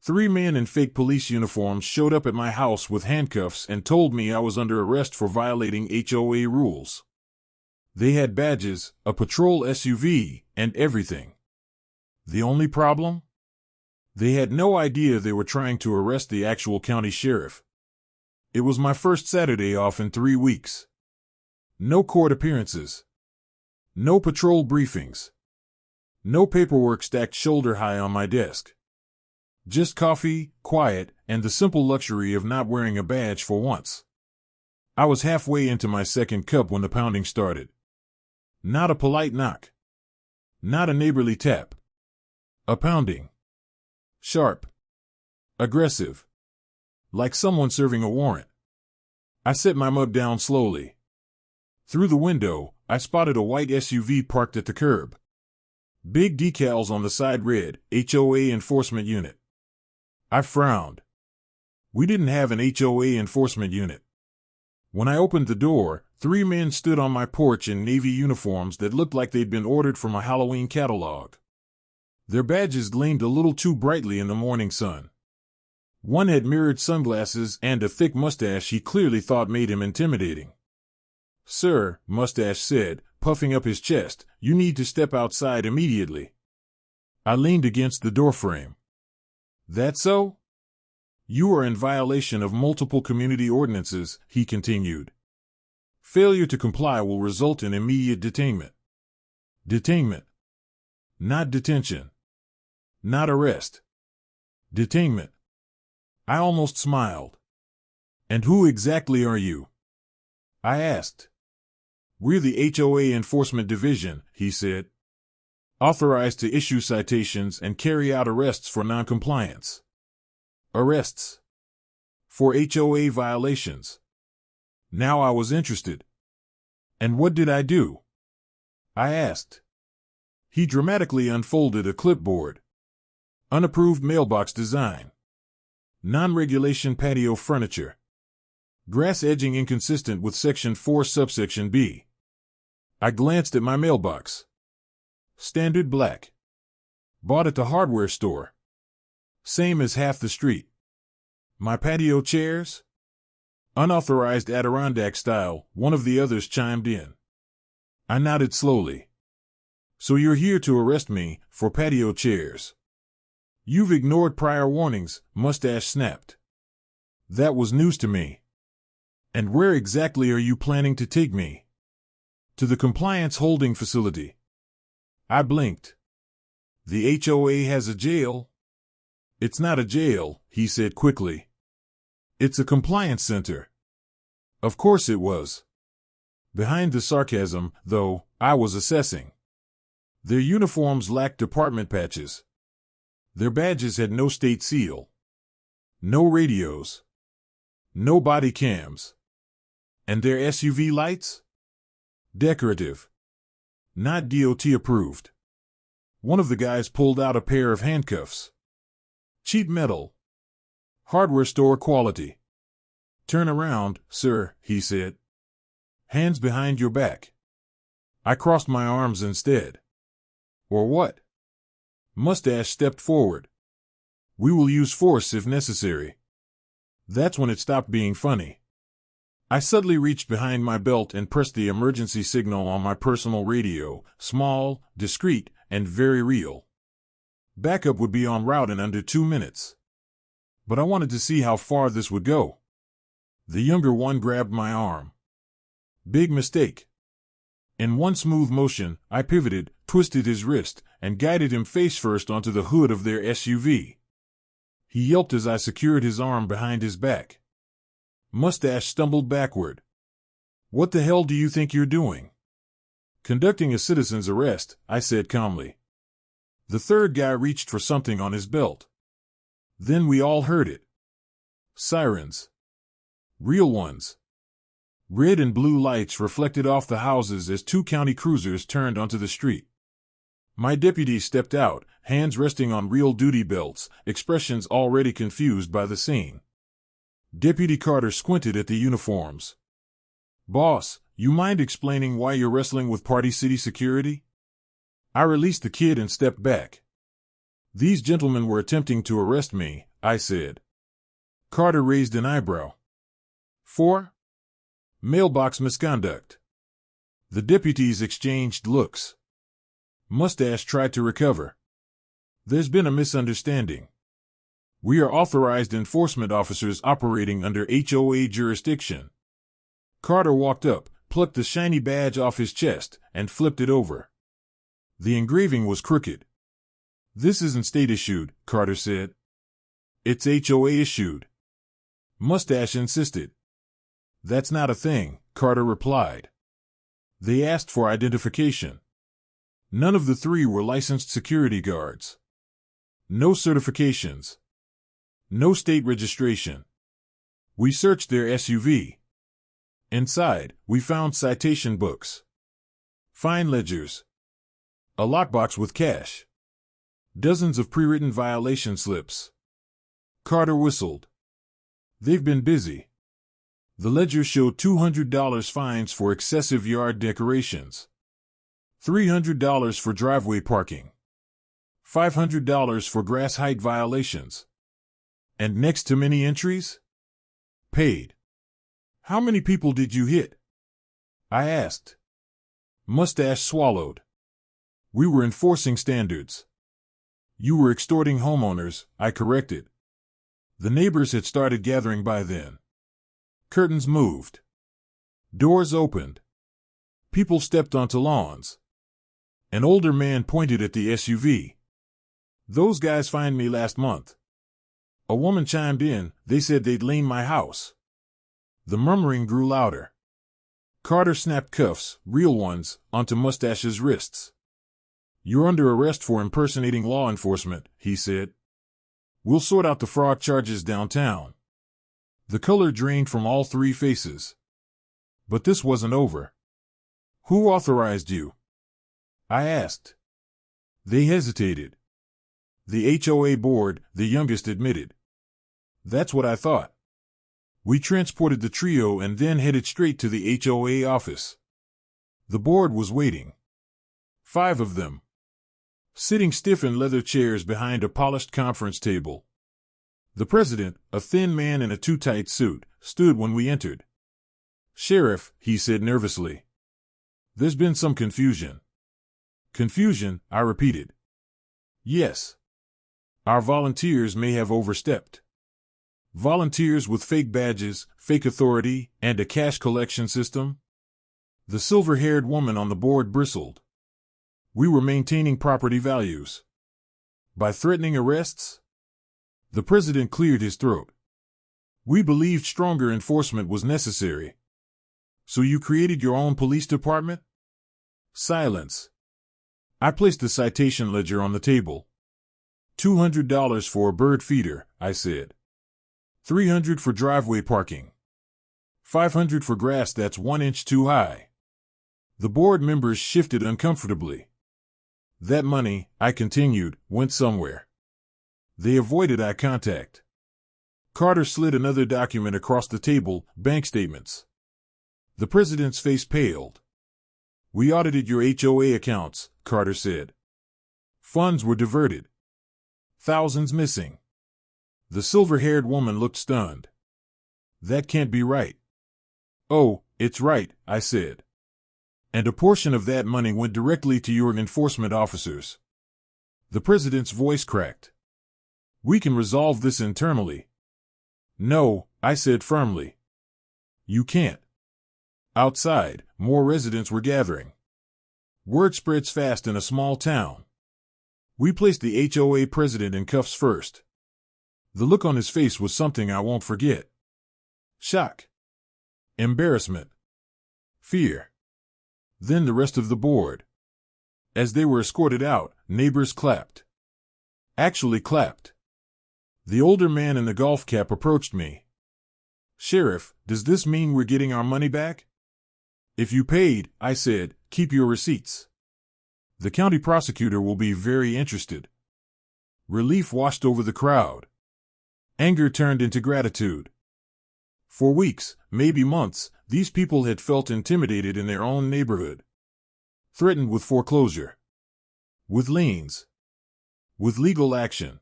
3 men in fake police uniforms showed up at my house with handcuffs and told me I was under arrest for violating HOA rules. They had badges, a patrol SUV, and everything. The only problem? They had no idea they were trying to arrest the actual county sheriff. It was my first Saturday off in 3 weeks. No court appearances. No patrol briefings. No paperwork stacked shoulder high on my desk. Just coffee, quiet, and the simple luxury of not wearing a badge for once. I was halfway into my second cup when the pounding started. Not a polite knock. Not a neighborly tap. A pounding. Sharp. Aggressive. Like someone serving a warrant. I set my mug down slowly. Through the window, I spotted a white SUV parked at the curb. Big decals on the side read, HOA Enforcement Unit. I frowned. We didn't have an HOA enforcement unit. When I opened the door, 3 men stood on my porch in navy uniforms that looked like they'd been ordered from a Halloween catalog. Their badges gleamed a little too brightly in the morning sun. One had mirrored sunglasses and a thick mustache he clearly thought made him intimidating. "Sir," Mustache said, puffing up his chest, "you need to step outside immediately." I leaned against the doorframe. "That so? You are in violation of multiple community ordinances," he continued. "Failure to comply will result in immediate detainment." Detainment. Not detention. Not arrest. Detainment. I almost smiled. "And who exactly are you?" I asked. "We're the HOA Enforcement Division," he said. "Authorized to issue citations and carry out arrests for noncompliance." Arrests. For HOA violations. Now I was interested. "And what did I do?" I asked. He dramatically unfolded a clipboard. Unapproved mailbox design. Non-regulation patio furniture. Grass edging inconsistent with Section 4 subsection B. I glanced at my mailbox. Standard black. Bought at the hardware store. Same as half the street. My patio chairs? Unauthorized Adirondack style, one of the others chimed in. I nodded slowly. "So you're here to arrest me for patio chairs?" "You've ignored prior warnings," Mustache snapped. That was news to me. "And where exactly are you planning to take me?" "To the compliance holding facility." I blinked. "The HOA has a jail?" "It's not a jail," he said quickly. "It's a compliance center." Of course it was. Behind the sarcasm, though, I was assessing. Their uniforms lacked department patches. Their badges had no state seal. No radios. No body cams. And their SUV lights? Decorative. Not DOT approved. One of the guys pulled out a pair of handcuffs. Cheap metal. Hardware store quality. "Turn around, sir," he said. "Hands behind your back." I crossed my arms instead. "Or what?" Mustache stepped forward. "We will use force if necessary." That's when it stopped being funny. I suddenly reached behind my belt and pressed the emergency signal on my personal radio, small, discreet, and very real. Backup would be en route in under 2 minutes. But I wanted to see how far this would go. The younger one grabbed my arm. Big mistake. In one smooth motion, I pivoted, twisted his wrist, and guided him face first onto the hood of their SUV. He yelped as I secured his arm behind his back. Mustache stumbled backward. "What the hell do you think you're doing?" "Conducting a citizen's arrest," I said calmly. The third guy reached for something on his belt. Then we all heard it. Sirens. Real ones. Red and blue lights reflected off the houses as 2 county cruisers turned onto the street. My deputy stepped out, hands resting on real duty belts, expressions already confused by the scene. Deputy Carter squinted at the uniforms. "Boss, you mind explaining why you're wrestling with Party City security?" I released the kid and stepped back. "These gentlemen were attempting to arrest me," I said. Carter raised an eyebrow. 4. Mailbox misconduct. The deputies exchanged looks. Mustache tried to recover. There's been a misunderstanding. We are authorized enforcement officers operating under HOA jurisdiction. Carter walked up, plucked the shiny badge off his chest, and flipped it over. The engraving was crooked. This isn't state-issued, Carter said. It's HOA-issued. Mustache insisted. That's not a thing, Carter replied. They asked for identification. None of the 3 were licensed security guards. No certifications. No state registration. We searched their SUV. Inside, we found citation books, fine ledgers, a lockbox with cash, dozens of pre-written violation slips. Carter whistled. They've been busy. The ledger showed $200 fines for excessive yard decorations, $300 for driveway parking, $500 for grass height violations. And next to many entries? Paid. How many people did you hit? I asked. Mustache swallowed. We were enforcing standards. You were extorting homeowners, I corrected. The neighbors had started gathering by then. Curtains moved. Doors opened. People stepped onto lawns. An older man pointed at the SUV. Those guys fined me last month. A woman chimed in, they said they'd lien my house. The murmuring grew louder. Carter snapped cuffs, real ones, onto Mustache's wrists. You're under arrest for impersonating law enforcement, he said. We'll sort out the fraud charges downtown. The color drained from all 3 faces. But this wasn't over. Who authorized you? I asked. They hesitated. The HOA board, the youngest, admitted. That's what I thought. We transported the trio and then headed straight to the HOA office. The board was waiting. 5 of them. Sitting stiff in leather chairs behind a polished conference table. The president, a thin man in a too-tight suit, stood when we entered. Sheriff, he said nervously. There's been some confusion. Confusion, I repeated. Yes. Our volunteers may have overstepped. Volunteers with fake badges, fake authority, and a cash collection system? The silver-haired woman on the board bristled. We were maintaining property values. By threatening arrests? The president cleared his throat. We believed stronger enforcement was necessary. So you created your own police department? Silence. I placed the citation ledger on the table. $200 for a bird feeder, I said. $300 for driveway parking. $500 for grass that's 1 inch too high. The board members shifted uncomfortably. That money, I continued, went somewhere. They avoided eye contact. Carter slid another document across the table, bank statements. The president's face paled. We audited your HOA accounts, Carter said. Funds were diverted. Thousands missing. The silver-haired woman looked stunned. That can't be right. Oh, it's right, I said. And a portion of that money went directly to your enforcement officers. The president's voice cracked. We can resolve this internally. No, I said firmly. You can't. Outside, more residents were gathering. Word spreads fast in a small town. We placed the HOA president in cuffs first. The look on his face was something I won't forget. Shock. Embarrassment. Fear. Then the rest of the board. As they were escorted out, neighbors clapped. Actually clapped. The older man in the golf cap approached me. Sheriff, does this mean we're getting our money back? If you paid, I said, keep your receipts. The county prosecutor will be very interested. Relief washed over the crowd. Anger turned into gratitude. For weeks, maybe months, these people had felt intimidated in their own neighborhood. Threatened with foreclosure. With liens. With legal action.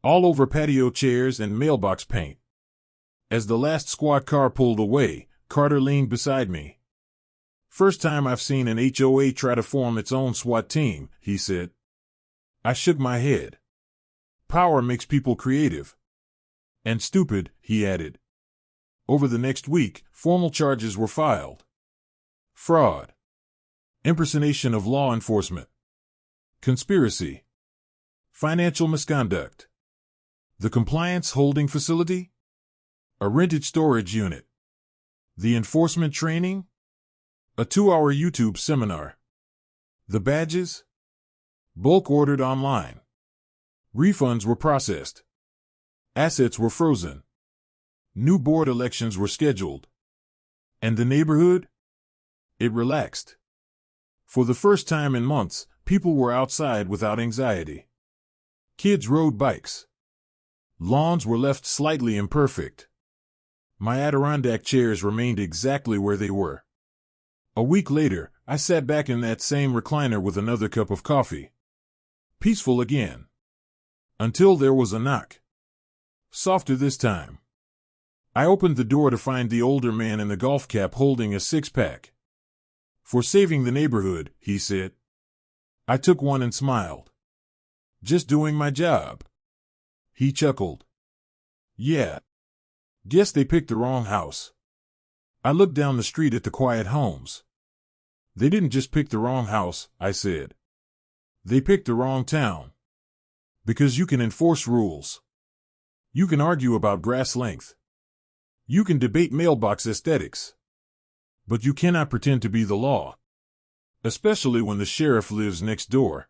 all over patio chairs and mailbox paint. As the last squad car pulled away, Carter leaned beside me. "First time I've seen an HOA try to form its own SWAT team," he said. I shook my head. "Power makes people creative." "And stupid," he added. Over the next week, formal charges were filed. Fraud. Impersonation of law enforcement. Conspiracy. Financial misconduct. The compliance holding facility? A rented storage unit. The enforcement training? A 2-hour YouTube seminar. The badges? Bulk ordered online. Refunds were processed. Assets were frozen. New board elections were scheduled. And the neighborhood? It relaxed. For the first time in months, people were outside without anxiety. Kids rode bikes. Lawns were left slightly imperfect. My Adirondack chairs remained exactly where they were. A week later, I sat back in that same recliner with another cup of coffee. Peaceful again. Until there was a knock. Softer this time. I opened the door to find the older man in the golf cap holding a six-pack. "For saving the neighborhood," he said. I took one and smiled. "Just doing my job." He chuckled. "Yeah. Guess they picked the wrong house." I looked down the street at the quiet homes. "They didn't just pick the wrong house," I said. "They picked the wrong town. Because you can enforce rules. You can argue about grass length. You can debate mailbox aesthetics. But you cannot pretend to be the law. Especially when the sheriff lives next door."